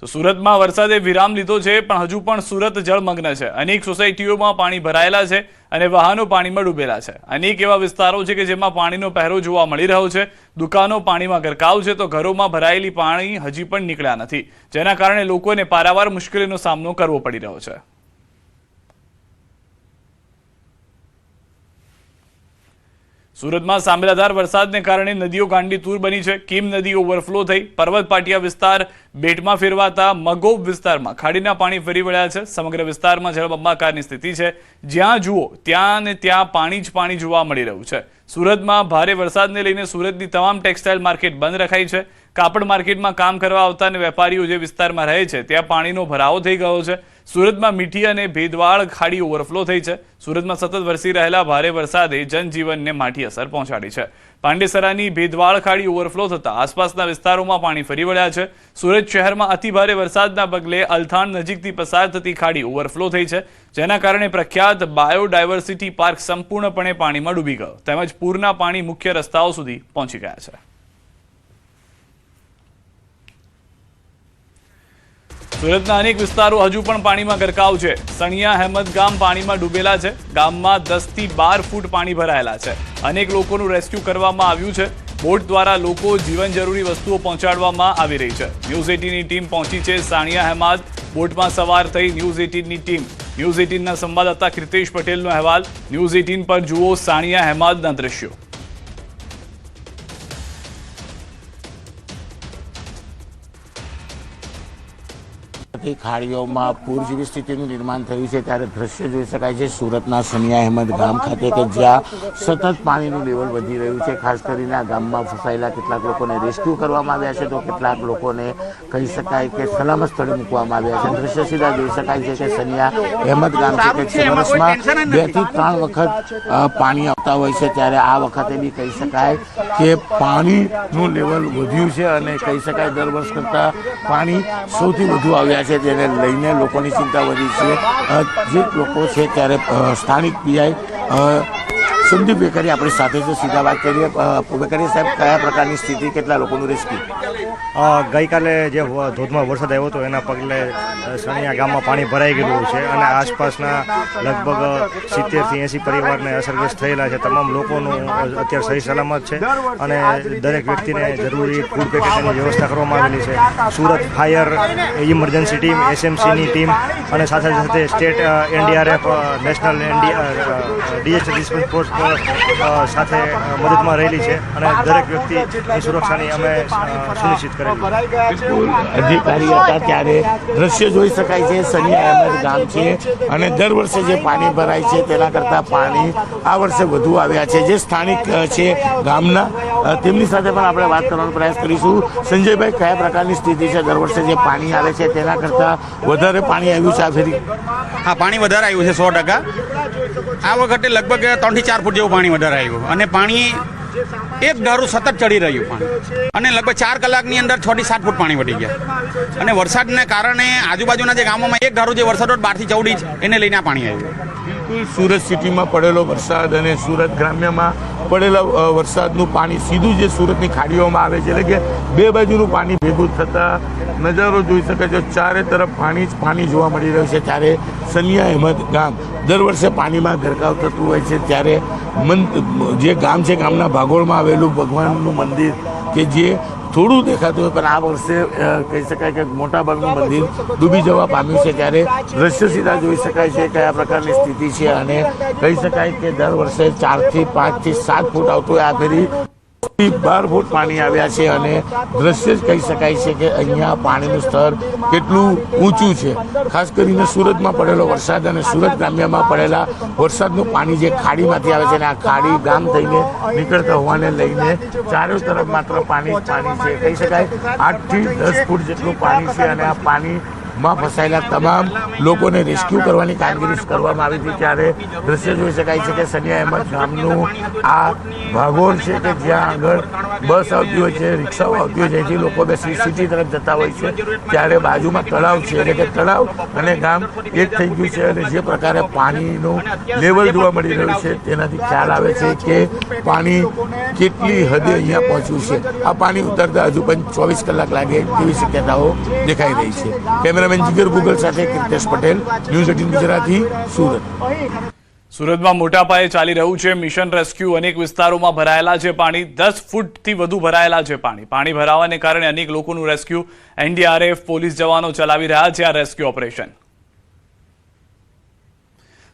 તો સુરતમાં વરસાદે વિરામ લીધો છે, પણ હજુ પણ સુરત જળમગ્ન છે। અનેક સોસાયટીઓમાં પાણી ભરાયેલા છે અને વાહનો પાણીમાં ડૂબેલા છે। અનેક એવા વિસ્તારો છે કે જેમાં પાણીનો પહેરો જોવા મળી રહ્યો છે। દુકાનો પાણીમાં ગરકાવ છે, તો ઘરોમાં ભરાયેલી પાણી હજી પણ નીકળ્યા નથી, જેના કારણે લોકોને પારાવાર મુશ્કેલીનો સામનો કરવો પડી રહ્યો છે। સુરતમાં સાંભળાધાર વરસાદને કારણે નદીઓ ગાંડીતુર બની છે। કીમ નદી ઓવરફ્લો થઈ પર્વત પાટિયા વિસ્તાર બેટમાં ફેરવાતા મગોબ વિસ્તારમાં ખાડીના પાણી ફરી વળ્યા છે। સમગ્ર વિસ્તારમાં જળબંબાકારની સ્થિતિ છે। જ્યાં જુઓ ત્યાં ને ત્યાં પાણી જ પાણી જોવા મળી રહ્યું છે। સુરતમાં ભારે વરસાદને લઈને સુરતની તમામ ટેક્સટાઇલ માર્કેટ બંધ રખાઈ છે। કાપડ માર્કેટમાં કામ કરવા આવતા અને વેપારીઓ જે વિસ્તારમાં રહે છે ત્યાં પાણીનો ભરાવો થઈ ગયો છે। સુરતમાં મીઠી અને ભેદવાળ ખાડી ઓવરફ્લો થઈ છે। સુરતમાં સતત વરસી રહેલા ભારે વરસાદે જનજીવનને માઠી અસર પહોંચાડી છે। પાંડેસરાની ભેદવાળ ખાડી ઓવરફ્લો થતા આસપાસના વિસ્તારોમાં પાણી ફરી વળ્યા છે। સુરત શહેરમાં અતિભારે વરસાદના પગલે અલથાણ નજીકથી પસાર થતી ખાડી ઓવરફ્લો થઈ છે, જેના કારણે પ્રખ્યાત બાયોડાયવર્સિટી પાર્ક સંપૂર્ણપણે પાણીમાં ડૂબી ગયો, તેમજ પૂરના પાણી મુખ્ય રસ્તાઓ સુધી પહોંચી ગયા છે। સુરતના અનેક વિસ્તારો હજુ પણ પાણીમાં ગરકાવ છે। સણિયા હેમદ ગામ પાણીમાં ડૂબેલા છે। ગામમાં 10 થી 12 ફૂટ પાણી ભરાયેલા છે। અનેક લોકોનું રેસ્ક્યુ કરવામાં આવ્યું છે। બોટ દ્વારા લોકો જીવન જરૂરી વસ્તુઓ પહોંચાડવામાં આવી રહી છે। ન્યૂઝ 18ની ટીમ પહોંચી છે સાણિયા હેમદ। બોટમાં સવાર થઈ ન્યૂઝ 18ની ટીમ। ન્યૂઝ 18ના સંવાદદાતા કૃતેશ પટેલનો અહેવાલ। ન્યૂઝ 18 પર જુઓ સાણિયા હેમદના દ્રશ્યો। ખાડીઓમાં પૂર જેવી સ્થિતિનું નિર્માણ થયું છે, ત્યારે દ્રશ્ય જોઈ શકાય છે સુરતના સનિયા અહેમદ ગામ ખાતે, કે જ્યાં સતત પાણીનું લેવલ વધી રહ્યું છે। ખાસ કરીને આ ગામમાં ફસાયેલા કેટલાક લોકોને રેસ્ક્યુ કરવામાં આવ્યા છે, તો કેટલાક લોકોને કહી શકાય કે સલામત સ્થળે મૂકવામાં આવ્યા છે। દ્રશ્ય સીધા જોઈ શકાય છે કે સનિયા અહેમદ ગામ છે કે વર્ષમાં 2 થી 3 વખત પાણી આવતા હોય છે, ત્યારે આ વખતે બી કહી શકાય કે પાણીનું લેવલ વધ્યું છે અને કહી શકાય દર વર્ષ કરતાં પાણી સૌથી વધુ આવ્યા છે, જેને લઈને લોકોની ચિંતા વધી છે। જે લોકો છે ત્યારે સ્થાનિક પીઆઈ સંદીપ વેકરી આપણી સાથે છે, સીધા વાત કરીએ। વેકરી સાહેબ, કયા પ્રકારની સ્થિતિ, કેટલા લોકોનું રેસ્ક્યુ? ગઈકાલે જે ધોધમાર વરસાદ આવ્યો હતો એના પગલે સણિયા ગામમાં પાણી ભરાઈ ગયેલું છે અને આસપાસના લગભગ 70 થી 80 પરિવારને અસરગ્રસ્ત થયેલા છે। તમામ લોકોનું અત્યારે સહી સલામત છે અને દરેક વ્યક્તિને જરૂરી ફૂડ પેકેટની વ્યવસ્થા કરવામાં આવેલી છે। સુરત ફાયર ઇમરજન્સી ટીમ, એસએમસીની ટીમ અને સાથે સાથે state NDRF, national disaster response force સાથે મદદમાં રહેલી છે અને દરેક વ્યક્તિની સુરક્ષાની અમે સુનિશ્ચિત કરેલી। અધિકારી હતા ત્યારે દ્રશ્ય જોઈ શકાય છે સનિયા અહેમદ ગામ છે અને દર વર્ષે જે પાણી ભરાય છે તેના કરતાં પાણી આ વર્ષે વધુ આવ્યા છે। જે સ્થાનિક છે ગામના, તેમની સાથે પણ આપણે વાત કરવાનો પ્રયાસ કરીશું। સંજયભાઈ, કયા પ્રકારની સ્થિતિ છે? દર વર્ષે જે પાણી આવે છે તેના કરતાં વધારે પાણી આવ્યું છે આ ફેરી? હા, પાણી વધારે આવ્યું છે 100%। આ વખતે લગભગ 3 થી 4 ફૂટ જેવું પાણી વધારે આવ્યું અને પાણી એક ધારું સતત ચડી રહ્યું પાણી અને લગભગ 4 કલાકની અંદર 6 થી 7 ફૂટ પાણી વધી ગયા અને વરસાદને કારણે આજુબાજુના જે ગામોમાં એક ધારું જે વરસાદ 12 થી 14 ઇંચ એને લઈને આ પાણી આવ્યું। બિલકુલ, સુરત સિટીમાં પડેલો વરસાદ અને સુરત ગ્રામ્યમાં પડેલા વરસાદનું પાણી સીધું જે સુરતની ખાડીઓમાં આવે છે, એટલે કે બે બાજુનું પાણી ભેગું થતાં નજારો જોઈ શકાય છે। ચારે તરફ પાણી જ પાણી જોવા મળી રહ્યું છે। ત્યારે સનિયા અહેમદ ગામ દર વર્ષે પાણીમાં ગરકાવ થતું હોય છે, ત્યારે જે ગામ છે ગામના ભાગોળમાં આવેલું ભગવાનનું મંદિર કે જે થોડું દેખાતું હોય, પણ આ વર્ષે કહી શકાય કે મોટાભાગનું મંદિર ડૂબી જવા પામ્યું છે। ત્યારે દ્રશ્ય સીધા જોઈ શકાય છે કયા પ્રકારની સ્થિતિ છે અને કહી શકાય કે દર વર્ષે 4 થી 5 થી 7 ફૂટ આવતું હોય, આ ફેરી 12 ફૂટ પાણી આવ્યા છે અને દ્રશ્ય જ કહી શકાય છે કે અહીંયા પાણીનું સ્તર કેટલું ઊંચું છે। ખાસ કરીને સુરતમાં પડેલો વરસાદ અને સુરત ગ્રામ્યમાં પડેલા વરસાદનું પાણી જે ખાડીમાંથી આવે છે અને આ ખાડી ગામ થઈને નીકળતા હોવાને લઈને ચારો તરફ માત્ર પાણી જ પાણી છે। કહી શકાય 8 થી 10 ફૂટ જેટલું પાણી છે અને આ પાણી માં ફસાયેલા તમામ લોકોને રેસ્ક્યુ કરવાની કામગીરી કરવામાં આવી હતી ત્યારે દ્રશ્ય જોઈ શકાય છે કે સનિયા અહેમદ ગામનું આ ભાગોળ છે કે જ્યાં આગળ બસ આવતી હોય છે, રિક્ષાઓ આવતી હોય છે, જેથી લોકો બેસી સિટી તરફ જતા હોય છે ત્યારે બાજુમાં તળાવ છે એટલે કે તળાવ અને ગામ એક થઈ ગયું છે અને જે પ્રકારે પાણીનું લેવલ જોવા મળી રહ્યું છે તેનાથી ખ્યાલ આવે છે કે પાણી કેટલી હદે અહીંયા પહોંચ્યું છે. આ પાણી ઉતરતા હજુ પણ 24 કલાક લાગે તેવી શક્યતાઓ દેખાઈ રહી છે. કેમેરામેન જીગર ગુગલ સાથે કીર્તેશ પટેલ, ન્યૂઝ 18 ગુજરાતી, સુરત. સુરતમાં મોટા પાયે ચાલી રહ્યું છે મિશન રેસ્ક્યુ. અનેક વિસ્તારોમાં ભરાયેલા છે પાણી, 10 ફૂટથી વધુ ભરાયેલા છે પાણી ભરાવાને કારણે અનેક લોકોનું રેસ્ક્યુ એનડીઆરએફ પોલીસ જવાનો ચલાવી રહ્યા છે આ રેસ્ક્યુ ઓપરેશન.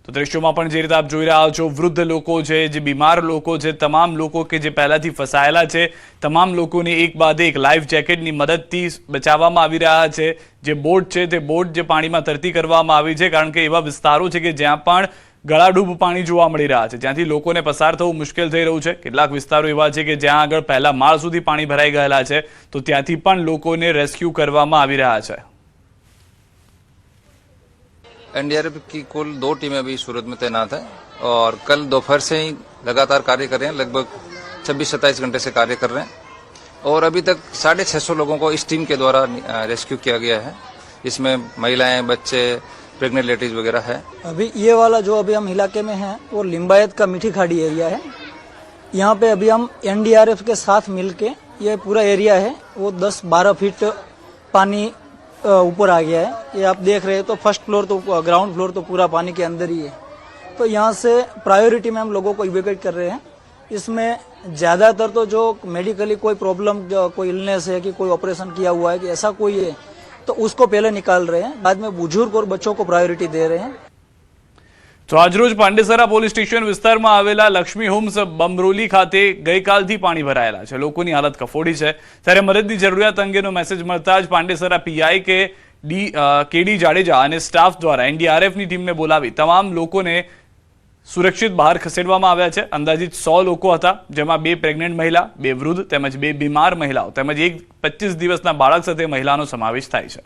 તો દ્રશ્યોમાં પણ જે રીતે આપ જોઈ રહ્યા છો, વૃદ્ધ લોકો છે, જે બીમાર લોકો છે, તમામ લોકો કે જે પહેલાથી ફસાયેલા છે, તમામ લોકોને એક બાદ એક લાઈફ જેકેટની મદદથી બચાવવામાં આવી રહ્યા છે. જે બોટ છે તે બોટ જે પાણીમાં તરતી કરવામાં આવી છે કારણ કે એવા વિસ્તારો છે કે જ્યાં પણ ગળાડૂબ પાણી જોવા મળી રહ્યા છે, જ્યાંથી લોકોને પસાર થવું મુશ્કેલ થઈ રહ્યું છે. કેટલાક વિસ્તારો એવા છે કે જ્યાં આગળ પહેલા માળ સુધી પાણી ભરાઈ ગયેલા છે, તો ત્યાંથી પણ લોકોને રેસ્ક્યુ કરવામાં આવી રહ્યા છે. एनडीआरएफ की कुल 2 टीमें अभी सूरत में तैनात है और कल दोपहर से ही लगातार कार्य कर रहे हैं. लगभग 26-27 घंटे से कार्य कर रहे हैं और अभी तक 650 लोगों को इस टीम के द्वारा रेस्क्यू किया गया है. इसमें महिलाएं, बच्चे, प्रेग्नेंट लेडीज वगैरह है. अभी ये वाला जो अभी हम इलाके में हैं वो लिम्बायत का मीठी खाड़ी एरिया है. यहाँ पे अभी हम एनडीआरएफ के साथ मिलके ये पूरा एरिया है वो 10-12 फीट पानी ऊपर आ गया है. ये आप देख रहे हैं तो फर्स्ट फ्लोर तो ग्राउंड फ्लोर तो पूरा पानी के अंदर ही है. तो यहाँ से प्रायोरिटी में हम लोगों को इवेक्यूएट कर रहे हैं. इसमें ज़्यादातर तो जो मेडिकली कोई प्रॉब्लम, कोई इलनेस है कि कोई ऑपरेशन किया हुआ है कि ऐसा कोई है तो उसको पहले निकाल रहे हैं, बाद में बुजुर्ग और बच्चों को प्रायोरिटी दे रहे हैं. તો આજરોજ પાંડેસરા પોલીસ સ્ટેશન વિસ્તારમાં આવેલા લક્ષ્મી હોમ્સ બમરોલી ખાતે ગઈકાલથી પાણી ભરાયેલા છે. લોકોની હાલત કફોડી છે ત્યારે મદદની જરૂરિયાત અંગેનો મેસેજ મળતા જ પાંડેસરા પીઆઈ કેડી જાડેજા અને સ્ટાફ દ્વારા એનડીઆરએફની ટીમને બોલાવી તમામ લોકોને સુરક્ષિત બહાર ખસેડવામાં આવ્યા છે. અંદાજિત 100 લોકો હતા, જેમાં 2 પ્રેગ્નન્ટ મહિલા, 2 વૃદ્ધ તેમજ 2 બીમાર મહિલાઓ તેમજ એક 25 દિવસના બાળક સાથે મહિલાનો સમાવેશ થાય છે.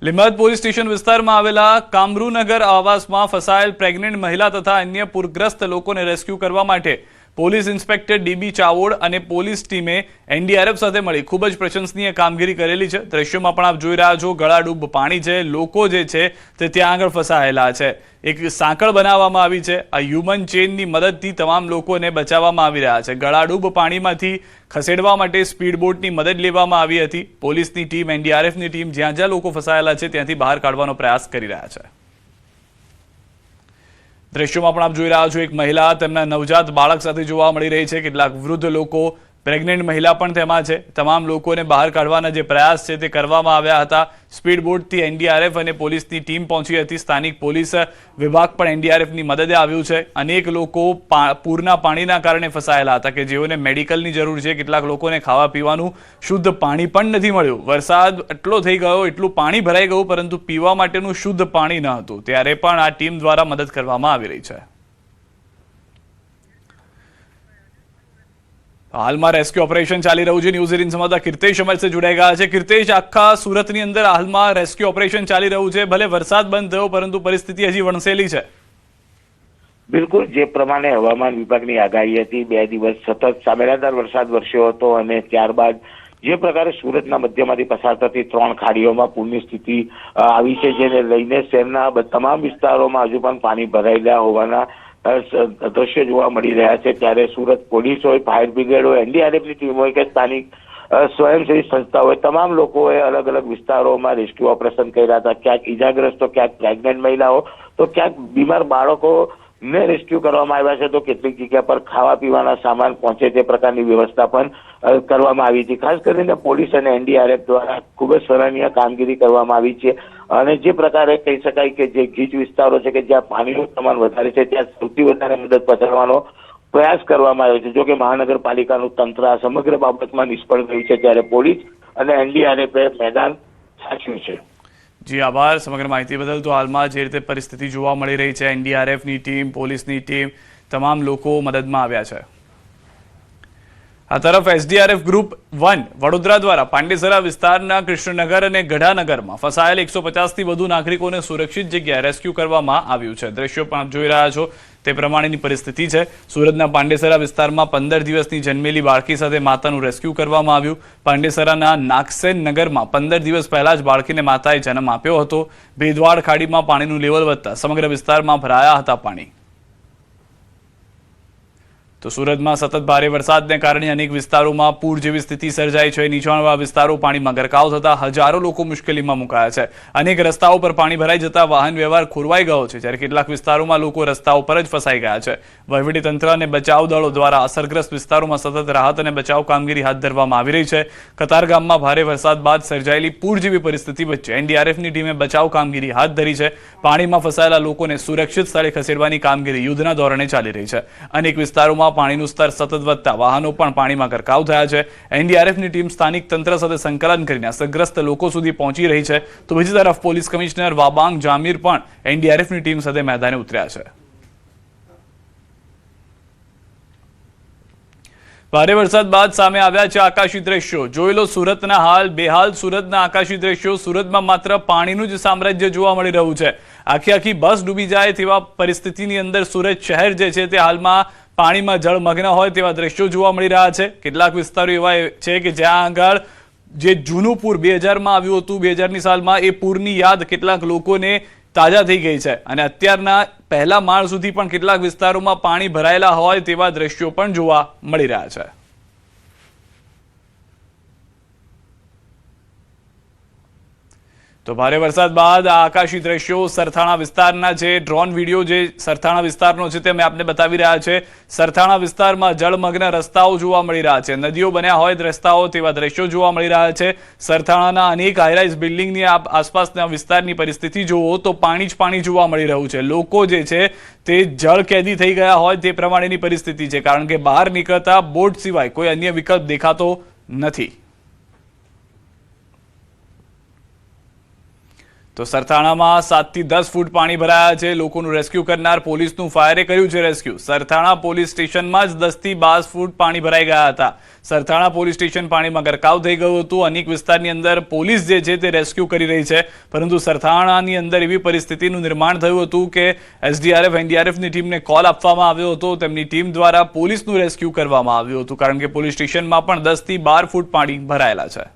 લીંબાયત પોલીસ સ્ટેશન વિસ્તારમાં આવેલા કામરૂનગર આવાસમાં ફસાયેલ પ્રેગ્નન્ટ મહિલા તથા અન્ય પૂરગ્રસ્ત લોકોને રેસ્ક્યુ કરવા માટે પોલીસ ઇન્સ્પેક્ટર ડીબી ચાવોડ અને પોલીસ ટીમે એનડીઆરએફ સાથે મળી ખૂબ જ પ્રશંસનીય કામગીરી કરેલી છે. દ્રશ્યોમાં પણ આપ જોઈ રહ્યા છો, ગળાડૂબ પાણી છે, લોકો જે છે તે ત્યાં આગળ ફસાયેલા છે. એક સાંકળ બનાવવામાં આવી છે. આ હ્યુમન ચેનની મદદથી તમામ લોકોને બચાવવામાં આવી રહ્યા છે. ગળાડૂબ પાણીમાંથી ખસેડવા માટે સ્પીડ બોટની મદદ લેવામાં આવી હતી. પોલીસની ટીમ, એનડીઆરએફની ટીમ જ્યાં જ્યાં લોકો ફસાયેલા છે ત્યાંથી બહાર કાઢવાનો પ્રયાસ કરી રહ્યા છે. દ્રશ્યોમાં પણ આપ જોઈ રહ્યા છો, એક મહિલા તેમના નવજાત બાળક સાથે જોવા મળી રહી છે. કેટલાક વૃદ્ધ લોકો, પ્રેગ્નન્ટ મહિલા પણ તેમાં છે. તમામ લોકોને બહાર કાઢવાના જે પ્રયાસ છે તે કરવામાં આવ્યા હતા. સ્પીડ બોટથી એનડીઆરએફ અને પોલીસની ટીમ પહોંચી હતી. સ્થાનિક પોલીસ વિભાગ પણ એનડીઆરએફની મદદે આવ્યું છે. અનેક લોકો પૂરના પાણીના કારણે ફસાયેલા હતા કે જેઓને મેડિકલની જરૂર છે. કેટલાક લોકોને ખાવા પીવાનું શુદ્ધ પાણી પણ નથી મળ્યું. વરસાદ એટલો થઈ ગયો, એટલું પાણી ભરાઈ ગયું, પરંતુ પીવા માટેનું શુદ્ધ પાણી ન હતું. ત્યારે પણ આ ટીમ દ્વારા મદદ કરવામાં આવી રહી છે. હાલમાં રેસ્ક્યુ ઓપરેશન ચાલી રહ્યું છે. ન્યૂઝ 18 સંવાદદાતા કીર્તેશ અમારી સાથે જોડાઈ ગયા છે. કીર્તેશ, આખા સુરતની અંદર હાલમાં રેસ્ક્યુ ઓપરેશન ચાલી રહ્યું છે. ભલે વરસાદ બંધ થયો, પરંતુ પરિસ્થિતિ હજી વણસેલી છે. બિલકુલ, જે પ્રમાણે હવામાન વિભાગની આગાહી હતી, 2 દિવસ સતત સામેલાદાર વરસાદ વરસ્યો હતો અને ત્યારબાદ જે પ્રકારે સુરતના મધ્યમાંથી પસાર થતી 3 ખાડીઓમાં પૂરની સ્થિતિ આવી છે, જેને લઈને શહેરના તમામ વિસ્તારોમાં હજુ પણ પાણી ભરાયેલા હોવાના દ્રશ્યો જોવા મળી રહ્યા છે. ત્યારે સુરત પોલીસ હોય, ફાયર બ્રિગેડ હોય, એનડીઆરએફની ટીમ હોય કે સ્થાનિક સ્વયંસેવી સંસ્થા હોય, તમામ લોકોએ અલગ અલગ વિસ્તારોમાં રેસ્ક્યુ ઓપરેશન કર્યા હતા. ક્યાંક ઈજાગ્રસ્તો, ક્યાંક પ્રેગ્નન્ટ મહિલાઓ, તો ક્યાંક બીમાર બાળકો ને રેસ્ક્યુ કરવામાં આવ્યા છે. તો કેટલીક જગ્યા પર ખાવા પીવાના સામાન પહોંચે તે પ્રકારની વ્યવસ્થા પણ કરવામાં આવી હતી. ખાસ કરીને પોલીસ અને એનડીઆરએફ દ્વારા ખૂબ જ સરાહનીય કામગીરી કરવામાં આવી છે. અને જે પ્રકારે કહી શકાય કે જે ગીચ વિસ્તારો છે કે જ્યાં પાણીનું પ્રમાણ વધારે છે ત્યાં સૌથી વધારે મદદ પહોંચાડવાનો પ્રયાસ કરવામાં આવ્યો છે. જો કે મહાનગરપાલિકાનું તંત્ર આ સમગ્ર બાબતમાં નિષ્ફળ ગયું છે, ત્યારે પોલીસ અને એનડીઆરએફે મેદાન સાચ્યું છે. જી આભાર સમગ્ર માહિતી બદલ. તો હાલમાં જે રીતે પરિસ્થિતિ જોવા મળી રહી છે, એનડીઆરએફની ટીમ, પોલીસની ટીમ, તમામ લોકો મદદમાં આવ્યા છે. આ તરફ એસડીઆરએફ ગ્રુપ 1 વડોદરા દ્વારા પાંડેસરા વિસ્તારના કૃષ્ણનગર અને ગઢાનગરમાં ફસાયેલ 150 થી વધુ નાગરિકોને સુરક્ષિત જગ્યાએ રેસ્ક્યુ કરવામાં આવ્યું છે। દ્રશ્યો પણ આપ જોઈ રહ્યા છો તે પ્રમાણેની પરિસ્થિતિ છે। સુરતના પાંડેસરા વિસ્તારમાં 15 દિવસની જન્મેલી બાળકી સાથે માતાનું રેસ્ક્યુ કરવામાં આવ્યું। પાંડેસરાના નાગસેન નગરમાં 15 દિવસ પહેલા જ બાળકીને માતાએ જન્મ આપ્યો હતો। ભેદવાડ ખાડીમાં પાણીનું લેવલ વધતા સમગ્ર વિસ્તારમાં ભરાયા હતા પાણી। તો સુરતમાં સતત ભારે વરસાદને કારણે અનેક વિસ્તારોમાં પૂર જેવી સ્થિતિ સર્જાઈ છે। નીચાણવાળા વિસ્તારો પાણીમાં ગરકાવ થતા હજારો લોકો મુશ્કેલીમાં મુકાયા છે। અનેક રસ્તાઓ પર પાણી ભરાઈ જતા વાહન વ્યવહાર ખોરવાઈ ગયો છે, જ્યારે કેટલાક વિસ્તારોમાં લોકો રસ્તાઓ પર જ ફસાઈ ગયા છે। વહીવટીતંત્ર અને બચાવ દળો દ્વારા અસરગ્રસ્ત વિસ્તારોમાં સતત રાહત અને બચાવ કામગીરી હાથ ધરવામાં આવી રહી છે। કતારગામમાં ભારે વરસાદ બાદ સર્જાયેલી પૂર જેવી પરિસ્થિતિ વચ્ચે એનડીઆરએફની ટીમે બચાવ કામગીરી હાથ ધરી છે। પાણીમાં ફસાયેલા લોકોને સુરક્ષિત સ્થળે ખસેડવાની કામગીરી યુદ્ધના ધોરણે ચાલી રહી છે। અનેક વિસ્તારોમાં પાણીનું સ્તર સતત વધતા વાહનો પણ પાણીમાં ગરકાવ થયા છે। એનડીઆરએફની ટીમ સ્થાનિક તંત્ર સાથે સંકલન કરીને અસરગ્રસ્ત લોકો સુધી પહોંચી રહી છે। તો બીજી તરફ પોલીસ કમિશનર વાબાંગ જામીર પણ એનડીઆરએફની ટીમ સાથે મેદાને ઉતર્યા છે। ભારે વરસાદ બાદ સામે આવ્યા છે આકાશી દ્રશ્યો। જોઈ લો સુરતના હાલ બેહાલ સુરતના આકાશી દ્રશ્યો। સુરતમાં માત્ર પાણીનું જ સામ્રાજ્ય જોવા મળી રહ્યું છે। આખી બસ ડૂબી જાય તેવા પરિસ્થિતિની અંદર સુરત શહેર જે છે તે હાલમાં પાણીમાં જળમગ્ન હોય તેવા દ્રશ્યો જોવા મળી રહ્યા છે। કેટલાક વિસ્તારો એવા છે કે જ્યાં આગળ જે જૂનું પૂર 2000માં આવ્યું હતું, 2000ની સાલમાં, એ પૂરની યાદ કેટલાક લોકોને તાજા થઈ ગઈ છે અને અત્યારના પહેલા માળ સુધી પણ કેટલાક વિસ્તારોમાં પાણી ભરાયેલા હોય તેવા દ્રશ્યો પણ જોવા મળી રહ્યા છે। તો ભારે વરસાદ બાદ આ આકાશી દ્રશ્યો સરથાણા વિસ્તારના છે। ડ્રોન વિડીયો જે સરથાણા વિસ્તારનો છે તે અમે આપને બતાવી રહ્યા છે। સરથાણા વિસ્તારમાં જળમગ્ન રસ્તાઓ જોવા મળી રહ્યા છે। નદીઓ બન્યા હોય રસ્તાઓ તેવા દ્રશ્યો જોવા મળી રહ્યા છે। સરથાણાના અનેક હાઈરાઇઝ બિલ્ડિંગની આસપાસના વિસ્તારની પરિસ્થિતિ જુઓ તો પાણી જ પાણી જોવા મળી રહ્યું છે। લોકો જે છે તે જળકેદી થઈ ગયા હોય તે પ્રમાણેની પરિસ્થિતિ છે, કારણ કે બહાર નીકળતા બોટ સિવાય કોઈ અન્ય વિકલ્પ દેખાતો નથી। તો સરથાણામાં 7 થી 10 ફૂટ પાણી ભરાયા છે। લોકોનું રેસ્ક્યુ કરનાર પોલીસનું ફાયરે કર્યું છે રેસ્ક્યુ। સરથાણા પોલીસ સ્ટેશનમાં જ 10 થી 12 ફૂટ પાણી ભરાઈ ગયા હતા। સરથાણા પોલીસ સ્ટેશન પાણીમાં ગરકાવ થઈ ગયું હતું। અનેક વિસ્તારની અંદર પોલીસ જે છે તે રેસ્ક્યુ કરી રહી છે, પરંતુ સરથાણાની અંદર એવી પરિસ્થિતિનું નિર્માણ થયું હતું કે એસડીઆરએફ એનડીઆરએફની ટીમને કોલ આપવામાં આવ્યો હતો। તેમની ટીમ દ્વારા પોલીસનું રેસ્ક્યુ કરવામાં આવ્યું હતું, કારણ કે પોલીસ સ્ટેશનમાં પણ 10 થી 12 ફૂટ પાણી ભરાયેલા છે।